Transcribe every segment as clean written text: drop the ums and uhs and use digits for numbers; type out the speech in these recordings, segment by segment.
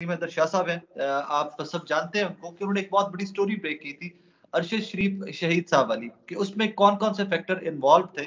में शाह साहब हैं, आप सब जानते हैं उनको कि उन्होंने एक बहुत बड़ी स्टोरी ब्रेक की थी अरशद शरीफ शहीद साहब वाली, कि उसमें कौन कौन से फैक्टर इन्वॉल्व थे।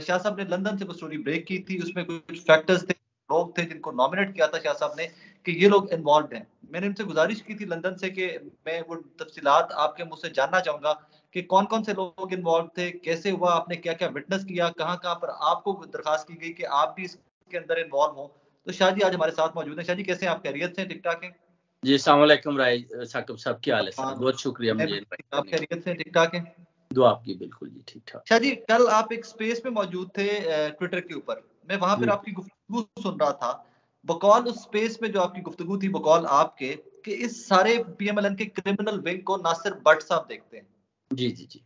शाह साहब ने लंदन से वो स्टोरी ब्रेक की थी, उसमें कुछ फैक्टर्स थे, लोग थे जिनको नॉमिनेट किया था शाह साहब ने कि ये लोग इन्वॉल्व हैं। मैंने उनसे गुजारिश की थी लंदन से कि मैं वो तफसीलात आपके मुंह से जानना चाहूंगा कि कौन कौन से लोग इन्वॉल्व थे, कैसे हुआ, आपने क्या क्या विटनेस किया, कहाँ कहाँ पर आपको दरखास्त की गई कि आप भी इसके अंदर इन्वॉल्व हो। तो शाह जी आज हमारे साथ मौजूद हैं। शाह जी कैसे हैं आप, खैरियत से, ठीक ठाक हैं? जी अस्सलाम वालेकुम राय साकिब साहब, क्या हाल है सर? हाँ, बहुत शुक्रिया मुझे इनवाइट आप करने का। खैरियत से, ठीक ठाक हैं? दुआ आपकी, बिल्कुल जी ठीक ठाक। शाह जी कल आप एक स्पेस में मौजूद थे ट्विटर के ऊपर, मैं वहां पर जी आपकी गुफ्तगू सुन रहा था। बकौल उस स्पेस में जो आपकी गुफ्तगू थी, बकौल आपके कि इस सारे पीएमएलएन के क्रिमिनल विंग को नासिर भट्ट साहब देखते हैं। जी जी जी।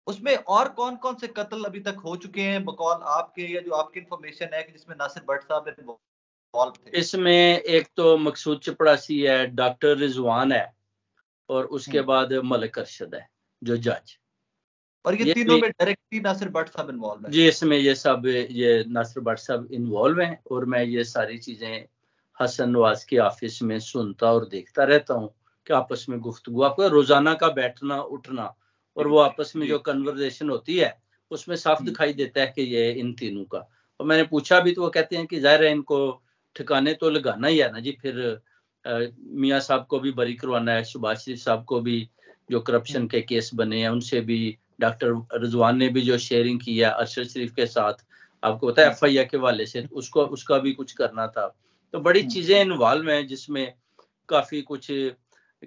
उसमें और कौन कौन से कत्ल अभी तक हो चुके हैं बकौल आपके, या जो आपकी इंफॉर्मेशन है कि जिसमें नासिर भट्ट साहब इन्वॉल्व थे? इसमें एक तो मकसूद चपड़ासी है, डॉक्टर रिजवान है, और उसके बाद मलिक अरशद है जो जज। और ये ये तीनों भी में डायरेक्टली नासिर भट्ट साहब इन्वॉल्व है? जी, इसमें ये सब ये नासिर भट्ट साहब इन्वॉल्व हैं, और मैं ये सारी चीजें हसन नवाज के ऑफिस में सुनता और देखता रहता हूँ कि आपस में गुफ्तगू, आपको रोजाना का बैठना उठना और वो आपस में जो कन्वर्सेशन होती है उसमें साफ दिखाई देता है कि ये इन तीनों का। और मैंने पूछा भी तो वो कहते हैं कि जाहिर है इनको ठिकाने तो लगाना ही है ना जी, फिर मियाँ साहब को भी बरी करवाना है, सुभाष शरीफ साहब को भी जो करप्शन के केस बने हैं उनसे भी, डॉक्टर रिजवान ने भी जो शेयरिंग की है अरशद शरीफ के साथ, आपको पता है एफआईआर के हवाले से, उसको उसका भी कुछ करना था। तो बड़ी चीजें इन्वॉल्व हैं जिसमें काफी कुछ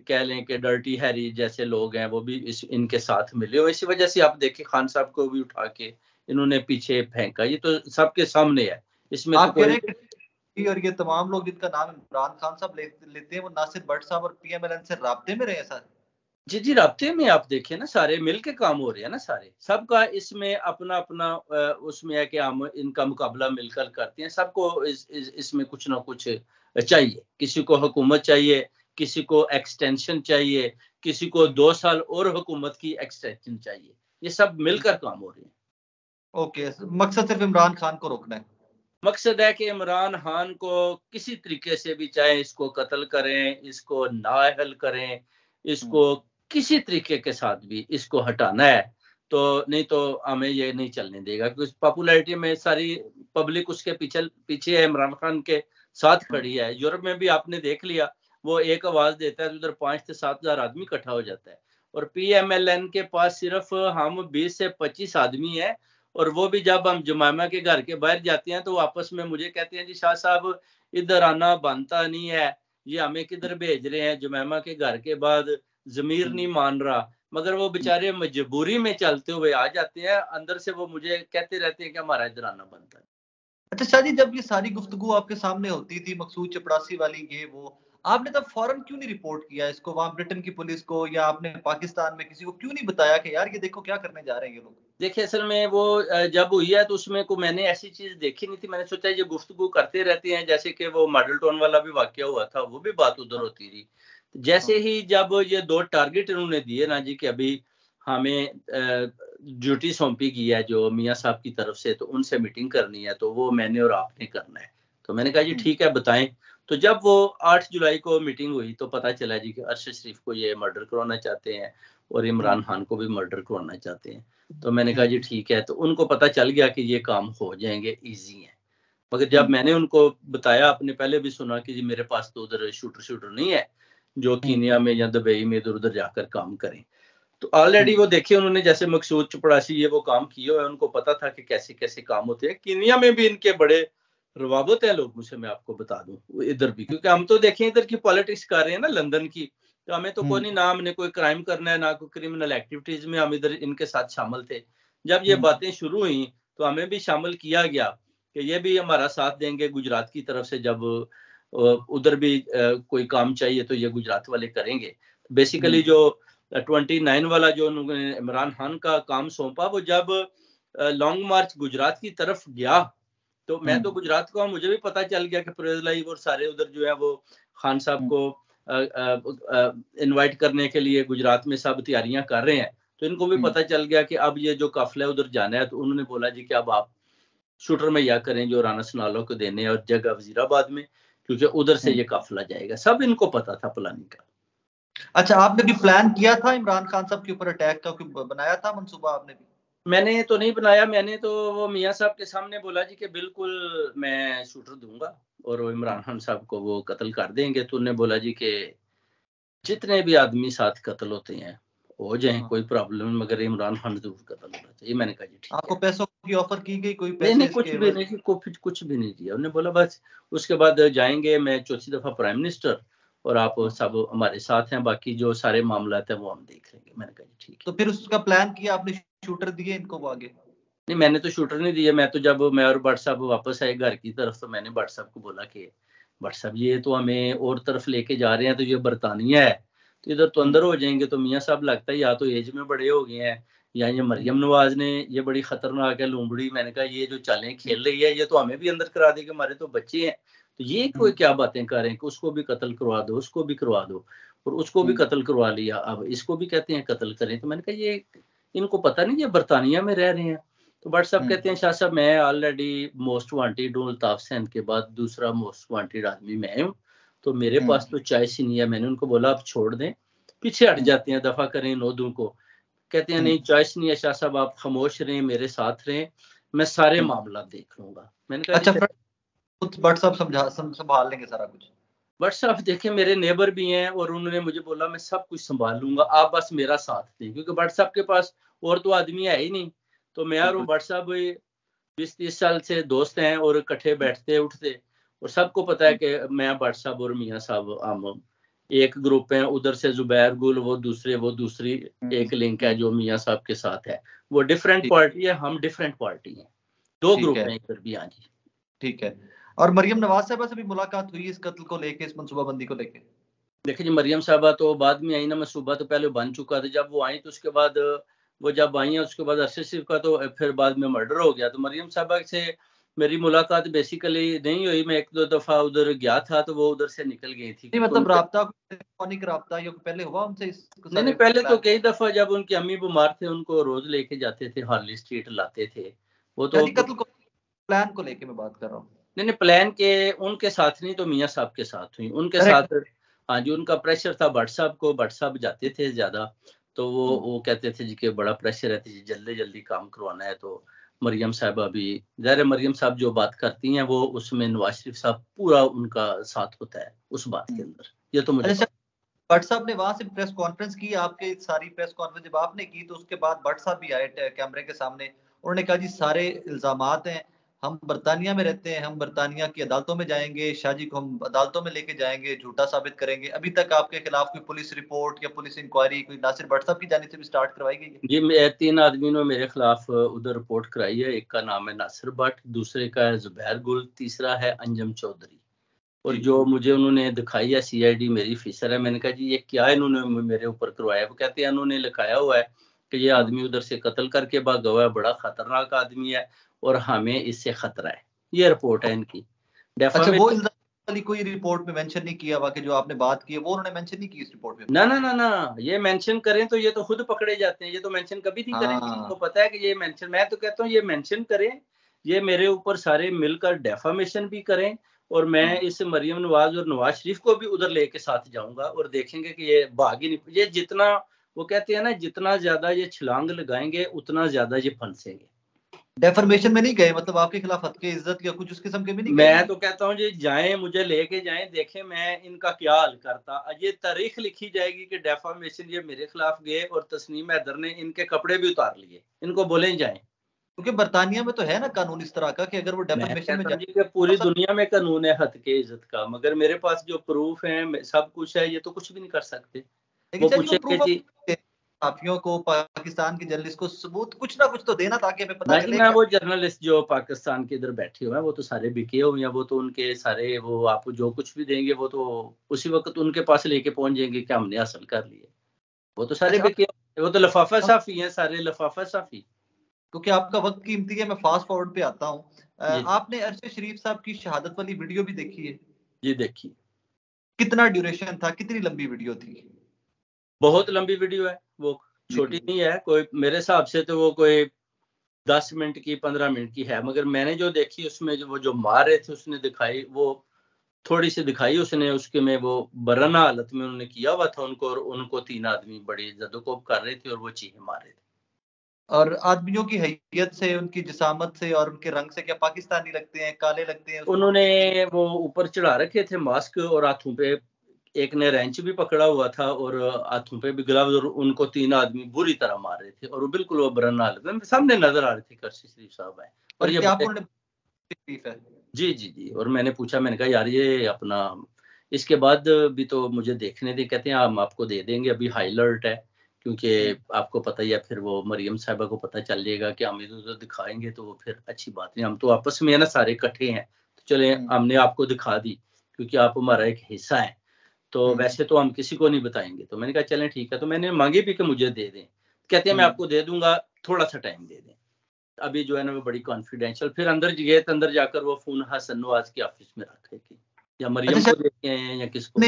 कह लें कि डर्टी हैरी जैसे लोग हैं वो भी इनके साथ मिले हो। इसी वजह से आप देखें खान साहब को भी उठा के इन्होंने पीछे फेंका, ये तो सबके सामने है, इसमें तो आप कह कोई। रहे हैं कि और ये तमाम लोग जिनका नाम इमरान खान साहब लेते हैं वो नासिर भट्ट साहब और पीएमएलएन से राब्ते में रहे हैं सर? जी जी, राब्ते में आप देखें ना, सारे मिल के काम हो रहे हैं ना, सारे सबका इसमें अपना अपना उसमें है कि हम इनका मुकाबला मिलकर करते हैं। सबको इसमें कुछ ना कुछ चाहिए, किसी को हुकूमत चाहिए, किसी को एक्सटेंशन चाहिए, किसी को 2 साल और हुकूमत की एक्सटेंशन चाहिए, ये सब मिलकर काम हो रहे हैं। ओके, मकसद सिर्फ इमरान खान को रोकना है? मकसद है कि इमरान खान को किसी तरीके से भी, चाहे इसको कत्ल करें, इसको नाअहल करें, इसको किसी तरीके के साथ भी इसको हटाना है, तो नहीं तो हमें ये नहीं चलने देगा, क्योंकि पॉपुलैरिटी में सारी पब्लिक उसके पीछे पीछे है, इमरान खान के साथ खड़ी है। यूरोप में भी आपने देख लिया, वो एक आवाज देता है तो उधर 5 से 7 हजार आदमी इकट्ठा हो जाता है, और पीएमएलएन के पास सिर्फ हम 20 से 25 आदमी है, और वो भी जब हम जुमैमा के घर के बाहर जाते हैं तो आपस में मुझे कहते हैं जी शाह साहब इधर आना बनता नहीं है, ये हमें किधर भेज रहे हैं, जुमैमा के घर के बाद जमीर नहीं मान रहा, मगर वो बेचारे मजबूरी में चलते हुए आ जाते हैं, अंदर से वो मुझे कहते रहते हैं कि हमारा इधर आना बनता है। अच्छा शाह जी, जब ये सारी गुफ्तगू आपके सामने होती थी मकसूद चपड़ासी वाली, ये वो, आपने तब फौरन क्यों नहीं रिपोर्ट किया इसको वहां ब्रिटेन की पुलिस को, या आपने पाकिस्तान में किसी को क्यों नहीं बताया कि यार ये देखो क्या करने जा रहे हैं ये लोग? देखिए असल में वो जब हुई है तो उसमें को मैंने ऐसी चीज देखी नहीं थी, मैंने सोचा ये गुफ्तगू करते रहते हैं, जैसे कि वो मॉडल टाउन वाला भी वाकया हुआ था, वो भी बात उधर होती थी। जैसे ही जब ये 2 टारगेट इन्होंने दिए ना जी कि अभी हमें ड्यूटी सौंपी गई है जो मियाँ साहब की तरफ से, तो उनसे मीटिंग करनी है, तो वो मैंने और आपने करना है। तो मैंने कहा जी ठीक है बताएं। तो जब वो 8 जुलाई को मीटिंग हुई तो पता चला जी कि अरशद शरीफ को ये मर्डर करवाना चाहते हैं और इमरान खान को भी मर्डर करवाना चाहते हैं। तो मैंने कहा जी ठीक है, तो उनको पता चल गया कि ये काम हो जाएंगे, ईजी है। मगर जब मैंने उनको बताया, आपने पहले भी सुना कि जी मेरे पास तो उधर शूटर नहीं है जो कीनिया में या दुबई में इधर उधर जाकर काम करें। तो ऑलरेडी वो देखिए उन्होंने जैसे मकसूद चपड़ासी ये वो काम किए हुए, उनको पता था कि कैसे कैसे काम होते हैं। कीनिया में भी इनके बड़े रवाबत है लोगों से, मैं आपको बता दूं इधर भी, क्योंकि हम तो देखें इधर की पॉलिटिक्स कर रहे हैं ना लंदन की, तो हमें तो कोई नहीं, ना हमने कोई क्राइम करना है ना कोई क्रिमिनल एक्टिविटीज में हम इधर इनके साथ शामिल थे। जब ये बातें शुरू हुई तो हमें भी शामिल किया गया कि ये भी हमारा साथ देंगे गुजरात की तरफ से, जब उधर भी कोई काम चाहिए तो ये गुजरात वाले करेंगे। बेसिकली जो 29 वाला जो उन्होंने इमरान खान का काम सौंपा, वो जब लॉन्ग मार्च गुजरात की तरफ गया तो मैं तो गुजरात का, मुझे भी पता चल गया कि परवेज लाई और सारे उधर जो है वो खान साहब को इनवाइट करने के लिए गुजरात में सब तैयारियां कर रहे हैं। तो इनको भी पता चल गया कि अब ये जो काफिला है उधर जाना है, तो उन्होंने बोला जी कि अब आप शूटर में या करें जो राना सनालो को देने और जगह वजीराबाद में, क्योंकि उधर से ये काफिला जाएगा। सब इनको पता था प्लानिंग का। अच्छा, आपने भी प्लान किया था इमरान खान साहब के ऊपर अटैक का, बनाया था मंसूबा आपने भी? मैंने तो नहीं बनाया, मैंने तो वो मियाँ साहब के सामने बोला जी कि बिल्कुल मैं शूटर दूंगा और वो इमरान खान साहब को वो कत्ल कर देंगे। तो उन्होंने बोला जी कि जितने भी आदमी साथ कत्ल होते हैं हो जाए, कोई प्रॉब्लम नहीं, मगर इमरान खान जरूर कत्ल होना चाहिए। मैंने कहा जी ठीक आपको है। पैसों की ऑफर की गई? कोई नहीं पैसे नहीं, कुछ इसके भी नहीं, कुछ भी नहीं दिया। उन्होंने बोला बस उसके बाद जाएंगे, मैं चौथी दफा प्राइम मिनिस्टर और आप सब हमारे साथ हैं, बाकी जो सारे मामला है वो हम देख लेंगे। मैंने कहा जी ठीक है। तो फिर उसका प्लान किया आपने, शूटर दिए इनको वो आगे? नहीं, मैंने तो शूटर नहीं दिया। मैं तो जब मैं और भट्ट साहब वापस आए घर की तरफ, तो मैंने भट्ट साहब को बोला कि भट्ट साहब ये तो हमें और तरफ लेके जा रहे हैं, तो ये बरतानिया है, तो इधर तो अंदर हो जाएंगे। तो मियाँ साहब लगता है या तो एज में बड़े हो गए हैं, या ये मरियम नवाज ने ये बड़ी खतरनाक है लूमड़ी। मैंने कहा ये जो चालें खेल रही है ये तो हमें भी अंदर करा देगी, हमारे तो बच्चे हैं। तो ये कोई क्या बातें कर रहे हैं कि उसको भी कत्ल करवा दो, उसको भी करवा दो, और उसको भी कत्ल करवा लिया, अब इसको भी कहते हैं कत्ल करें। तो मैंने कहा ये इनको पता नहीं ये बरतानिया में रह रहे हैं। तो भट्ट साहब कहते हैं शाह साहब मैं ऑलरेडी मोस्ट वांटेड हूँ, अल्ताफ सेन के बाद दूसरा मोस्ट वांटेड आदमी मैं हूँ, तो मेरे पास तो चॉइस ही नहीं है। मैंने उनको बोला आप छोड़ दें, पीछे हट जाते हैं, दफा करें नोदू को। कहते हैं नहीं चॉइस नहीं है शाह साहब, आप खामोश रहें, मेरे साथ रहें, मैं सारे मामला देख लूंगा। मैंने कहा अच्छा, भट्ट साहब संभाल लेंगे सारा कुछ? भट्ट साहब देखें मेरे नेबर भी हैं और उन्होंने मुझे बोला मैं सब कुछ संभाल लूंगा, आप बस मेरा साथ दें, क्योंकि भट्ट साहब के पास और तो आदमी है ही नहीं। तो मैं और भट्ट साहब 20-30 साल से दोस्त हैं और इकट्ठे बैठते उठते, और सबको पता है कि मैं भट्ट साहब और मियाँ साहब हम एक ग्रुप हैं। उधर से जुबैर गुल वो दूसरी एक लिंक है जो मियाँ साहब के साथ है। वो डिफरेंट पार्टी है, हम डिफरेंट पार्टी हैं, दो ग्रुप हैं इधर भी। हाँ जी ठीक है। और मरियम नवाज साहब से भी मुलाकात हुई इस कत्ल को लेके, इस मंसूबाबंदी को लेके? देखिए जी, मरियम साहबा तो बाद में आई ना, मंसूबा तो पहले बन चुका था। जब वो आई तो उसके बाद वो जब आई है उसके बाद अरशद शरीफ का तो फिर बाद में मर्डर हो गया। तो मरियम साहबा से मेरी मुलाकात बेसिकली नहीं हुई। मैं 1-2 दफा उधर गया था तो वो उधर से निकल गई थी। नहीं मतलब राब्ता, टेलीफोनिक राब्ता ये पहले हुआ उनसे? नहीं, पहले तो कई दफा जब उनकी अम्मी बीमार थे उनको रोज लेके जाते थे, हार्ली स्ट्रीट लाते थे वो तो। कत्ल को, प्लान को लेके मैं बात कर रहा हूँ। नहीं, प्लान के उनके साथ नहीं, तो मियाँ साहब के साथ हुई, उनके साथ। हाँ जी, उनका प्रेशर था भट्ट साहब को, भट्ट साहब जाते थे ज्यादा, तो वो कहते थे जी कि बड़ा प्रेशर है जी, जल्दी जल्दी काम करवाना है। तो मरियम साहब अभी ज़ाहिर, मरियम साहब जो बात करती हैं वो उसमें नवाज शरीफ साहब पूरा उनका साथ होता है उस बात के अंदर, ये तो मुझे। भट्ट साहब ने वहां से प्रेस कॉन्फ्रेंस की, आपके सारी प्रेस कॉन्फ्रेंस जब आपने की तो उसके बाद भट्ट साहब भी आए कैमरे के सामने, उन्होंने कहा जी सारे इल्जामात हैं, हम बरतानिया में रहते हैं, हम बरतानिया की अदालतों में जाएंगे, शाह जी को हम अदालतों में लेके जाएंगे, झूठा साबित करेंगे। अभी तक आपके खिलाफ कोई पुलिस रिपोर्ट या पुलिस इंक्वायरी कोई नासिर भट्ट साहब की जानिब से भी स्टार्ट करवाई गई है? जी, 3 आदमी ने मेरे खिलाफ उधर रिपोर्ट कराई है। एक का नाम है नासिर भट्ट, दूसरे का है जुबैर गुल, तीसरा है अंजम चौधरी। और जो मुझे उन्होंने दिखाई है सीआईडी मेरी फीसर है। मैंने कहा जी ये क्या इन्होंने मेरे ऊपर करवाया? वो कहते हैं उन्होंने लिखाया हुआ है कि ये आदमी उधर से कत्ल करके भागा हुआ है, बड़ा खतरनाक आदमी है और हमें इससे खतरा है। ये रिपोर्ट है इनकी। अच्छा, वो वाली कोई रिपोर्ट में मेंशन नहीं किया हुआ कि जो आपने बात की है वो उन्होंने मेंशन नहीं की इस रिपोर्ट में? ना ना ना ना, ये मेंशन करें तो ये तो खुद पकड़े जाते हैं, ये तो मेंशन कभी नहीं करेंगे। तो पता है कि ये मेंशन, मैं तो कहता हूँ ये मेंशन करें, ये मेरे ऊपर सारे मिलकर डेफामेशन भी करें, और मैं इस मरियम नवाज और नवाज शरीफ को भी उधर लेके साथ जाऊंगा और देखेंगे कि ये भाग ही नहीं। ये जितना वो कहते हैं ना, जितना ज्यादा ये छलांग लगाएंगे उतना ज्यादा ये फंसेंगे। डेफर्मेशन में नहीं गए मतलब आपके खिलाफ हत्या इज्जत या कुछ उस किस्म के भी नहीं गए? मैं तो कहता हूँ जी जाएं, मुझे लेके जाएं, देखें मैं इनका क्या हाल करता। ये तारीख लिखी जाएगी कि डेफामेशन ये मेरे खिलाफ गए और तस्नीम हैदर ने इनके कपड़े भी उतार लिए। इनको बोले जाएं, क्योंकि बरतानिया में तो है ना कानून इस तरह का कि अगर वो डेफर्मेशन में जाए। कि पूरी दुनिया में कानून है हद के इज्जत का, मगर मेरे पास जो प्रूफ है सब कुछ है, ये तो कुछ भी नहीं कर सकते। वो पूछेंगे जी साथियों को, पाकिस्तान के जर्नलिस्ट को सबूत कुछ ना कुछ तो देना ताकि हमें पता चले। ना वो जर्नलिस्ट जो पाकिस्तान के इधर बैठे हुए हैं वो तो सारे बिके हुए हैं, वो तो उनके सारे, वो आप जो कुछ भी देंगे वो तो उसी वक्त उनके पास लेके पहुंच जाएंगे कि हमने हासिल कर लिए। वो तो सारे बिके, वो तो लफाफा साफी हैं, सारे लफाफा साफी। क्योंकि आपका वक्त कीमती है, मैं फास्ट फॉरवर्ड पे आता हूँ। आपने अरशद शरीफ साहब की शहादत वाली वीडियो भी देखी है? जी देखी। कितना ड्यूरेशन था, कितनी लंबी वीडियो थी? बहुत लंबी वीडियो है, वो छोटी नहीं है कोई। मेरे हिसाब से तो वो कोई 10 मिनट की 15 मिनट की है, मगर मैंने जो देखी उसमें जो वो जो मार रहे थे उसने दिखाई, वो थोड़ी सी दिखाई उसने, उसके में वो बरना हालत में उन्होंने किया हुआ था उनको, और उनको 3 आदमी बड़ी जदोकोब कर रहे थे और वो चीखे मार रहे थे। और आदमियों की हैसियत से, उनकी जिसामत से और उनके रंग से क्या पाकिस्तानी लगते हैं, काले लगते हैं? उन्होंने वो ऊपर चढ़ा रखे थे मास्क, और हाथों पे एक ने रेंच भी पकड़ा हुआ था और हाथों पे भी ग्लव्स, और उनको 3 आदमी बुरी तरह मार रहे थे और वो बिल्कुल वो बरन हालत में सामने नजर आ रहे थे। कर्शी शरीफ साहब है और ये क्या आप उन्होंने तकलीफ है? जी जी जी। और मैंने पूछा, मैंने कहा यार ये अपना इसके बाद भी तो मुझे देखने दे। कहते हैं हम आपको दे देंगे, अभी हाई अलर्ट है, क्योंकि आपको पता ही है फिर वो मरियम साहिबा को पता चल जाएगा कि हम इधर उधर दिखाएंगे तो वो फिर अच्छी बात नहीं। हम तो आपस में है ना सारे इकट्ठे हैं, तो चले हमने आपको दिखा दी क्योंकि आप हमारा एक हिस्सा है, तो वैसे तो हम किसी को नहीं बताएंगे। तो मैंने कहा चलें ठीक है। तो मैंने मांगी भी कि मुझे दे दें। कहते हैं मैं आपको दे दूंगा, थोड़ा सा टाइम दे दें, अभी जो है ना वो बड़ी कॉन्फिडेंशियल। फिर अंदर गए तो अंदर जाकर वो फोन हसन नवाज के ऑफिस में रखे थे, या मरियम को देते हैं या किसको।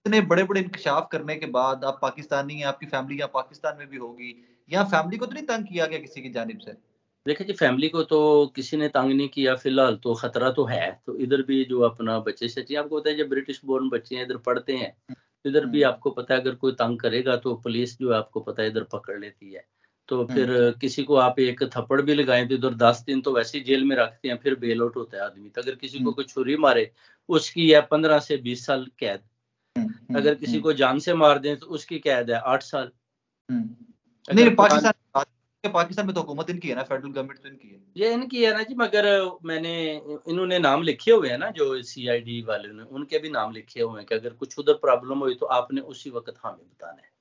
इतने बड़े बड़े इंकशाफ करने के बाद आप पाकिस्तानी हैं, आपकी फैमिली यहाँ पाकिस्तान में भी होगी, यहाँ फैमिली को तो नहीं तंग किया गया किसी की जानिब से? देखिए जी, फैमिली को तो किसी ने तंग नहीं किया फिलहाल, तो खतरा तो है। तो इधर भी जो अपना बच्चे सच्चे, आपको पता है जब ब्रिटिश बोर्न बच्चे हैं इधर पढ़ते हैं, इधर भी आपको पता है अगर कोई तंग करेगा तो पुलिस जो है आपको पता है इधर पकड़ लेती है। तो फिर किसी को आप एक थप्पड़ भी लगाएं तो इधर 10 दिन तो वैसे ही जेल में रखते हैं, फिर बेल आउट होता है आदमी। तो अगर किसी को कोई छुरी मारे उसकी है 15 से 20 साल कैद, अगर किसी को जान से मार दें तो उसकी कैद है 8 साल। नहीं, पाकिस्तान में तो हुकूमत इनकी है ना, फेडरल गवर्नमेंट तो इनकी है। ये इनकी है ना जी, मगर मैंने इन्होंने नाम लिखे हुए हैं ना, जो सीआईडी वाले ने उनके भी नाम लिखे हुए हैं कि अगर कुछ उधर प्रॉब्लम हुई तो आपने उसी वक्त हमें बताना है।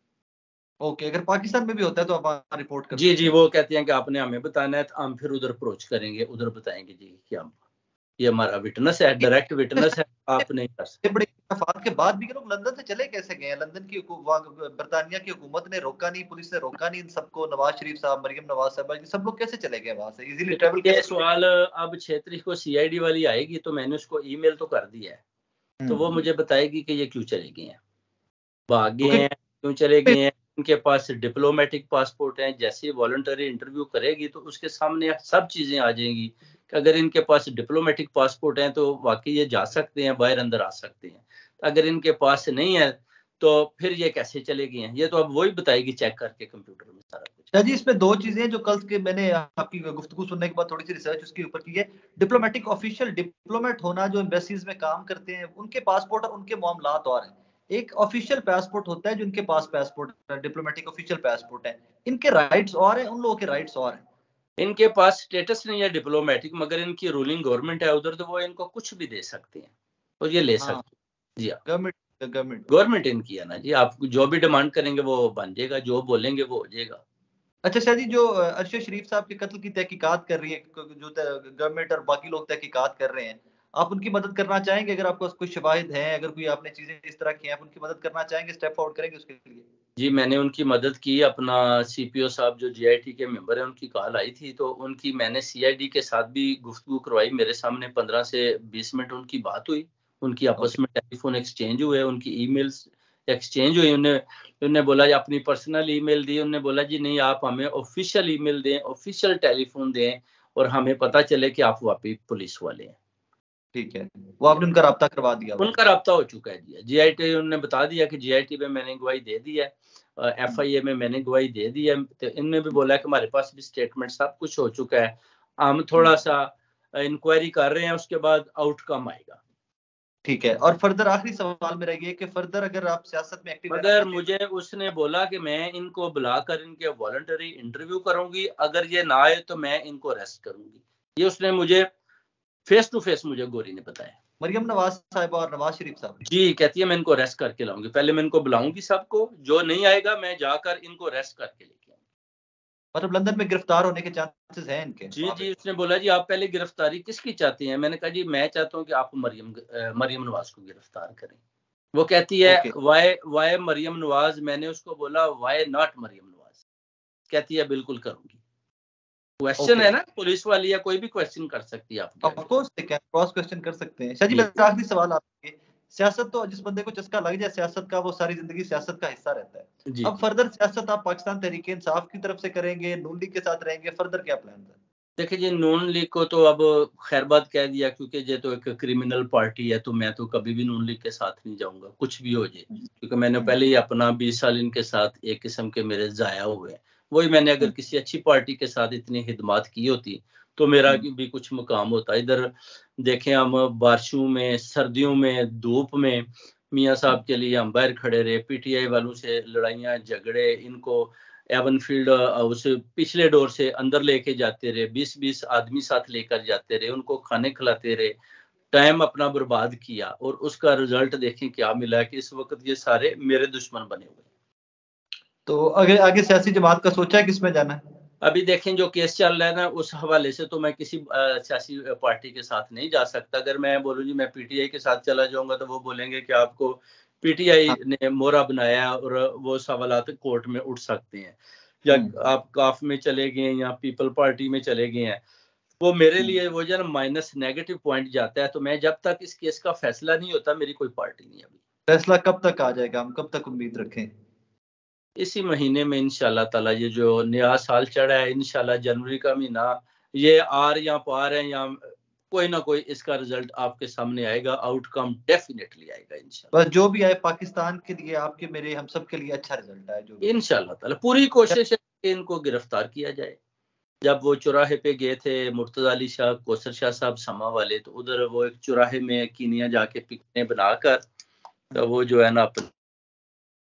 ओके, अगर पाकिस्तान में भी होता है तो आप रिपोर्ट कर जी जी, वो कहते हैं कि आपने हमें बताना है, तो हम फिर उधर अप्रोच करेंगे, उधर बताएंगे जी कि हम, ये हमारा विटनेस है, डायरेक्ट विटनेस है, आप नहीं कर सकते। बड़े इत्तेफाक के बाद भी लोग लंदन से चले कैसे गए? लंदन की बरतानिया की हुकूमत ने रोका नहीं, पुलिस ने रोका नहीं इन सबको, नवाज शरीफ साहब, मरियम नवाज साहब, सब लोग कैसे चले गए वहां से? इजीली ट्रैवल ये कैसे? सवाल अब 6 तारीख को सीआईडी वाली आएगी, तो मैंने उसको ईमेल तो कर दिया है, तो वो मुझे बताएगी कि ये क्यों चले गए हैं, भाग गए हैं, क्यों चले गए हैं। उनके पास डिप्लोमेटिक पासपोर्ट है, जैसे वॉलंटरी इंटरव्यू करेगी तो उसके सामने सब चीजें आ जाएंगी कि अगर इनके पास डिप्लोमेटिक पासपोर्ट है तो वाकई ये जा सकते हैं, बाहर अंदर आ सकते हैं। अगर इनके पास नहीं है तो फिर ये कैसे चले गए हैं, ये तो अब वही बताएगी चेक करके कंप्यूटर में सारा कुछ। जी, इसमें दो चीजें जो कल के मैंने आपकी गुफ्तगू सुनने के बाद थोड़ी सी रिसर्च उसके ऊपर की है। डिप्लोमेटिक ऑफिशियल डिप्लोमेट होना, जो एम्बेसीज में काम करते हैं उनके पासपोर्ट और उनके मामलात और हैं। एक ऑफिशियल पासपोर्ट होता है, जो इनके पास पासपोर्ट डिप्लोमेटिक ऑफिशियल पासपोर्ट है, इनके राइट्स और हैं, उन लोगों के राइट्स और हैं। इनके पास स्टेटस नहीं है डिप्लोमेटिक, मगर इनकी रूलिंग गवर्नमेंट है उधर, तो वो इनको कुछ भी दे सकते हैं और ये ले सकते हैं। जी हाँ, गवर्नमेंट इनकी है ना जी, आप जो भी डिमांड करेंगे वो बन जाएगा, जो बोलेंगे वो हो जाएगा। अच्छा शाह जी, जो अरशद शरीफ साहब के कत्ल की तहकीकात कर रही है, जो गवर्नमेंट और बाकी लोग तहकीकात कर रहे हैं, आप उनकी मदद करना चाहेंगे? अगर आपको कुछ शवाहिद हैं, अगर कोई आपने चीजें इस तरह की हैं, आप उनकी मदद करना चाहेंगे, स्टेप फॉरवर्ड करेंगे उसके लिए? जी, मैंने उनकी मदद की। अपना सीपीओ साहब जो जीआईटी के मेंबर हैं उनकी कॉल आई थी, तो उनकी मैंने सीआईडी के साथ भी गुफ्तगू करवाई। मेरे सामने 15 से 20 मिनट उनकी बात हुई, उनकी आपस में टेलीफोन एक्सचेंज हुए, उनकी ईमेल्स एक्सचेंज हुई। उन्होंने बोला जी अपनी पर्सनल ईमेल दी, उन्होंने बोला जी नहीं आप हमें ऑफिशियल ईमेल दें, ऑफिशियल टेलीफोन दें और हमें पता चले कि आप वाकई पुलिस वाले हैं। ठीक है, वो आपने उनका राब्ता करवा दिया? उनका राब्ता हो चुका है जी। जीआईटी उन्होंने बता दिया कि जीआईटी में मैंने गवाही दे दी है, एफआईए में मैंने गवाही दे दी है। तो इनने भी बोला कि हमारे पास भी स्टेटमेंट सब कुछ हो चुका है, हम थोड़ा सा इंक्वायरी कर रहे हैं, उसके बाद आउटकम आएगा। ठीक है, और फर्दर आखिरी सवाल मेरा ये कि फर्दर अगर आप सियासत में एक्टिव मगर मुझे उसने बोला कि मैं इनको बुलाकर इनके वॉलंटरी इंटरव्यू करूंगी, अगर ये ना आए तो मैं इनको अरेस्ट करूंगी। ये उसने मुझे फेस टू फेस मुझे गोरी ने बताया। मरियम नवाज साहिबा और नवाज शरीफ साहब जी, कहती है मैं इनको अरेस्ट करके लाऊंगी, पहले मैं इनको बुलाऊंगी सबको, जो नहीं आएगा मैं जाकर इनको अरेस्ट करके लेके आऊंगी। मतलब लंदन में गिरफ्तार होने के चांसेस हैं इनके? जी जी, उसने बोला जी आप पहले गिरफ्तारी किसकी चाहती हैं? मैंने कहा जी मैं चाहता हूँ कि आप मरियम नवाज को गिरफ्तार करें। वो कहती है वाई मरियम नवाज? मैंने उसको बोला वाई नॉट मरियम नवाज? कहती है बिल्कुल करूंगी। क्वेश्चन है ना, पुलिस वाली या कोई भी क्वेश्चन कर सकती है, आप ऑफ कोर्स क्रॉस क्वेश्चन कर सकते हैं। शाह जी, मेरा आखिरी सवाल आपके, सियासत तो जिस बंदे को चस्का लग जाए सियासत का, वो सारी जिंदगी सियासत का हिस्सा रहता है। अब फर्दर सियासत आप पाकिस्तान तहरीक इंसाफ की तरफ से करेंगे, नून लीग के साथ रहेंगे, फर्दर क्या प्लान है? देखिए जी, नून लीग को तो अब खैरबाद कह दिया, क्योंकि ये तो एक क्रिमिनल पार्टी है, तो मैं तो कभी भी नून लीग के साथ नहीं जाऊंगा, कुछ भी हो जाए, क्योंकि मैंने पहले ही अपना 20 साल इनके साथ एक किस्म के मेरे जाया हुए हैं। वही मैंने अगर किसी अच्छी पार्टी के साथ इतनी खिदमत की होती तो मेरा भी कुछ मुकाम होता। इधर देखें, हम बारिशों में, सर्दियों में, धूप में मियाँ साहब के लिए हम बाहर खड़े रहे, पीटीआई वालों से लड़ाइयाँ झगड़े, इनको एवनफील्ड उस पिछले डोर से अंदर लेके जाते रहे, 20-20 आदमी साथ लेकर जाते रहे, उनको खाने खिलाते रहे, टाइम अपना बर्बाद किया, और उसका रिजल्ट देखें क्या मिला कि इस वक्त ये सारे मेरे दुश्मन बने हुए। तो आगे आगे सियासी जमात का सोचा है किसमें जाना है? अभी देखें जो केस चल रहा है ना, उस हवाले से तो मैं किसी सियासी पार्टी के साथ नहीं जा सकता। अगर मैं बोलूं जी मैं पीटीआई के साथ चला जाऊंगा तो वो बोलेंगे कि आपको पीटीआई ने मोहरा बनाया, और वो सवालात कोर्ट में उठ सकते हैं। या आप काफ में चले गए या पीपल पार्टी में चले गए हैं, वो मेरे लिए वो जो माइनस नेगेटिव पॉइंट जाता है। तो मैं जब तक इस केस का फैसला नहीं होता, मेरी कोई पार्टी नहीं। अभी फैसला कब तक आ जाएगा, हम कब तक उम्मीद रखें? इसी महीने में इंशाल्लाह ताला, ये जो नया साल चढ़ा है, इंशाल्लाह जनवरी का महीना, ये आर या पार है, या कोई ना कोई इसका रिजल्ट आपके सामने आएगा, आउटकम डेफिनेटली आएगा इंशाल्लाह। बस जो भी आए पाकिस्तान के लिए, आपके मेरे हम सब के लिए अच्छा रिजल्ट आए जो भी। इंशाल्लाह ताला पूरी कोशिश है कि इनको गिरफ्तार किया जाए। जब वो चौराहे पे गए थे मुर्तजा अली शाह, कौसर शाह साहब समा वाले, तो उधर वो एक चौराहे में कीनिया जाके पिकने बनाकर, तो वो जो है ना